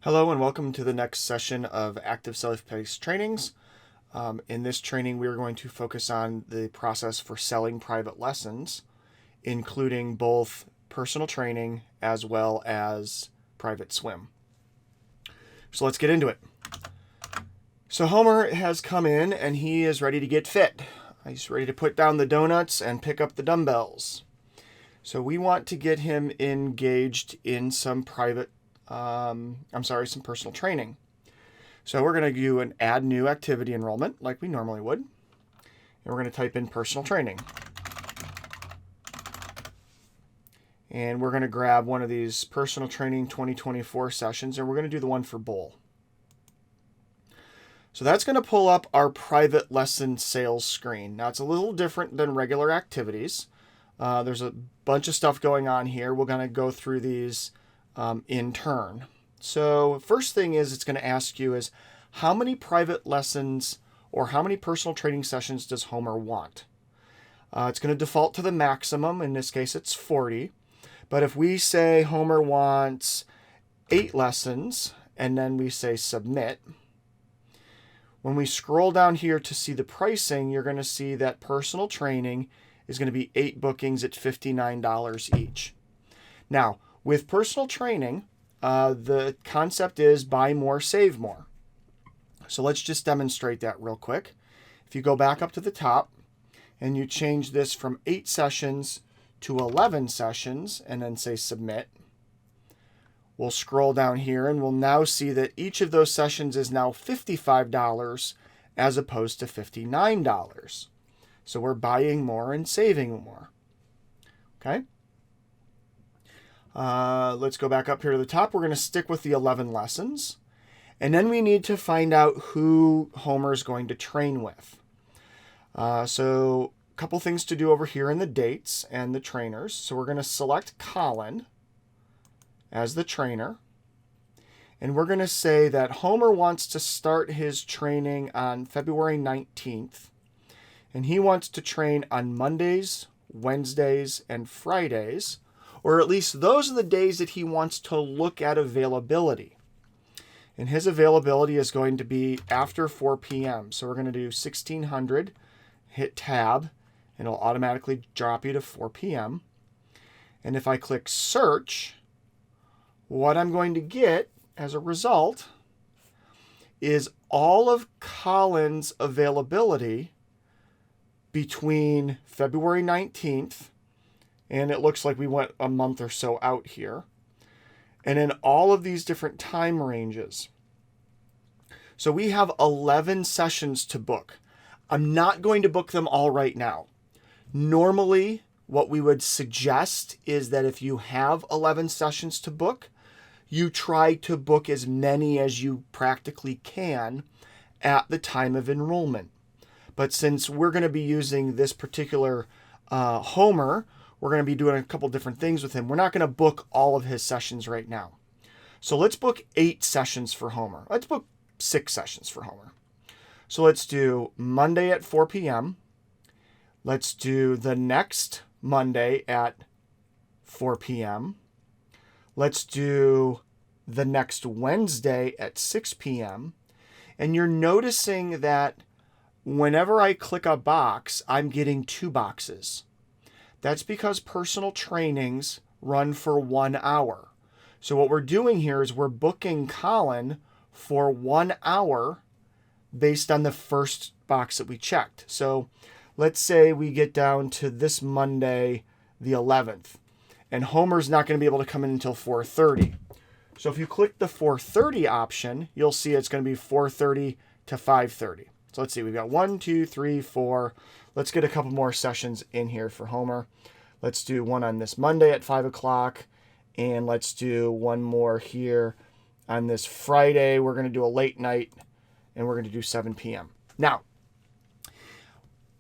Hello and welcome to the next session of Active Self-Paced Trainings. In this training, we are going to focus on the process for selling private lessons, including both personal training as well as private swim. So let's get into it. So Homer has come in and he is ready to get fit. He's ready to put down the donuts and pick up the dumbbells. So we want to get him engaged in some some personal training. So we're going to do an add new activity enrollment like we normally would. And we're going to type in personal training. And we're going to grab one of these personal training 2024 sessions, and we're going to do the one for bowl. So that's going to pull up our private lesson sales screen. Now it's a little different than regular activities. There's a bunch of stuff going on here. We're going to go through these in turn. So first thing is it's going to ask you is how many private lessons or how many personal training sessions does Homer want? It's going to default to the maximum. In this case, it's 40. But if we say Homer wants 8 lessons and then we say submit, when we scroll down here to see the pricing, you're going to see that personal training is going to be 8 bookings at $59 each. Now, with personal training, the concept is buy more, save more. So let's just demonstrate that real quick. If you go back up to the top and you change this from 8 sessions to 11 sessions and then say submit, we'll scroll down here and we'll now see that each of those sessions is now $55 as opposed to $59. So we're buying more and saving more. Okay? Let's go back up here to the top. We're going to stick with the 11 lessons. And then we need to find out who Homer is going to train with. So a couple things to do over here in the dates and the trainers. So we're going to select Colin as the trainer. And we're going to say that Homer wants to start his training on February 19th. And he wants to train on Mondays, Wednesdays, and Fridays. Or at least those are the days that he wants to look at availability. And his availability is going to be after 4 p.m. So we're going to do 1600, hit tab, and it'll automatically drop you to 4 p.m. And if I click search, what I'm going to get as a result is all of Colin's availability between February 19th, and it looks like we went a month or so out here, and in all of these different time ranges. So we have 11 sessions to book. I'm not going to book them all right now. Normally, what we would suggest is that if you have 11 sessions to book, you try to book as many as you practically can at the time of enrollment. But since we're going to be using this particular Homer, we're going to be doing a couple different things with him. We're not going to book all of his sessions right now. So let's book 8 sessions for Homer. Let's book 6 sessions for Homer. So let's do Monday at 4 p.m. Let's do the next Monday at 4 p.m. Let's do the next Wednesday at 6 p.m. And you're noticing that whenever I click a box, I'm getting 2 boxes. That's because personal trainings run for 1 hour. So what we're doing here is we're booking Colin for 1 hour based on the first box that we checked. So let's say we get down to this Monday, the 11th, and Homer's not going to be able to come in until 4:30. So if you click the 4:30 option, you'll see it's going to be 4:30 to 5:30. So let's see, we've got 1, 2, 3, 4. Let's get a couple more sessions in here for Homer. Let's do one on this Monday at 5 o'clock. And let's do one more here on this Friday. We're going to do a late night, and we're going to do 7 p.m. Now,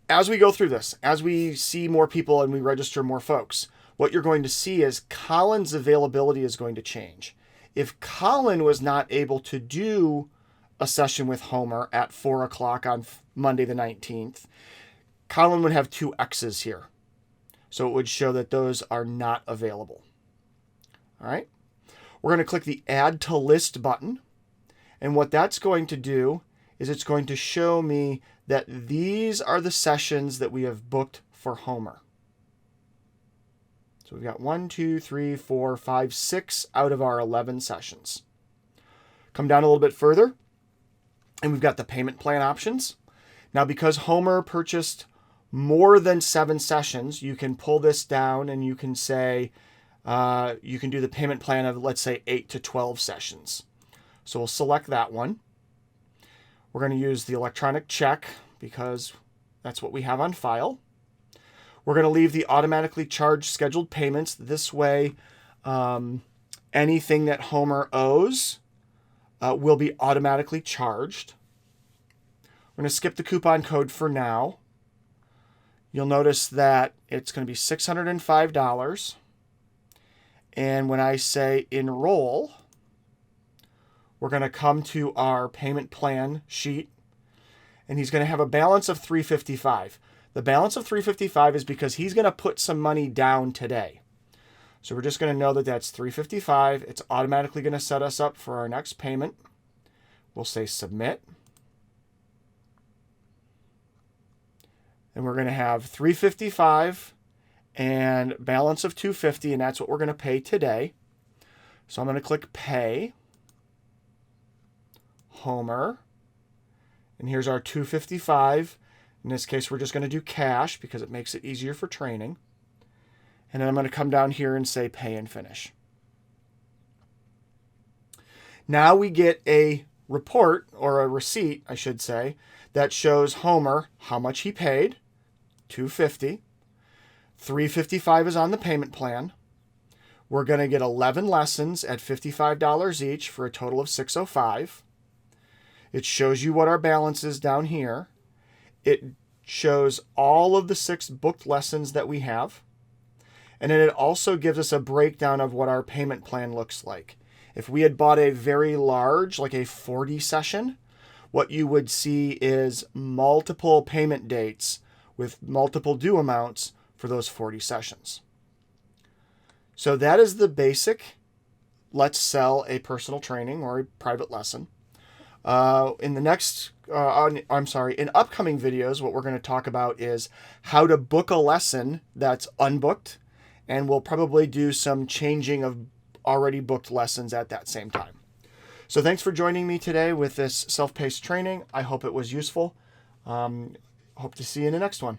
as we go through this, as we see more people and we register more folks, what you're going to see is Colin's availability is going to change. If Colin was not able to do a session with Homer at 4 o'clock on Monday the 19th, Colin would have 2 X's here. So it would show that those are not available. All right. We're going to click the Add to List button. And what that's going to do is it's going to show me that these are the sessions that we have booked for Homer. So we've got 1, 2, 3, 4, 5, 6 out of our 11 sessions. Come down a little bit further, and we've got the payment plan options. Now, because Homer purchased more than 7 sessions, you can pull this down and you can say, you can do the payment plan of, let's say, 8 to 12 sessions. So we'll select that one. We're going to use the electronic check because that's what we have on file. We're going to leave the automatically charged scheduled payments. This way, anything that Homer owes will be automatically charged. We're going to skip the coupon code for now. You'll notice that it's going to be $605. And when I say enroll, we're going to come to our payment plan sheet, and he's going to have a balance of $355. The balance of $355 is because he's going to put some money down today. So we're just going to know that that's $355. It's automatically going to set us up for our next payment. We'll say submit. And we're going to have $355 and balance of $250, and that's what we're going to pay today. So I'm going to click Pay, Homer, and here's our $255. In this case, we're just going to do cash because it makes it easier for training. And then I'm going to come down here and say Pay and Finish. Now we get a report, or a receipt, I should say, that shows Homer how much he paid, $250. $355 is on the payment plan. We're going to get 11 lessons at $55 each for a total of $605. It shows you what our balance is down here. It shows all of the 6 booked lessons that we have. And then it also gives us a breakdown of what our payment plan looks like. If we had bought a very large, like a 40 session, what you would see is multiple payment dates with multiple due amounts for those 40 sessions. So that is the basic Let's Sell a Personal Training or a private lesson. In upcoming videos, what we're going to talk about is how to book a lesson that's unbooked, and we'll probably do some changing of already booked lessons at that same time. So thanks for joining me today with this self-paced training. I hope it was useful. Hope to see you in the next one.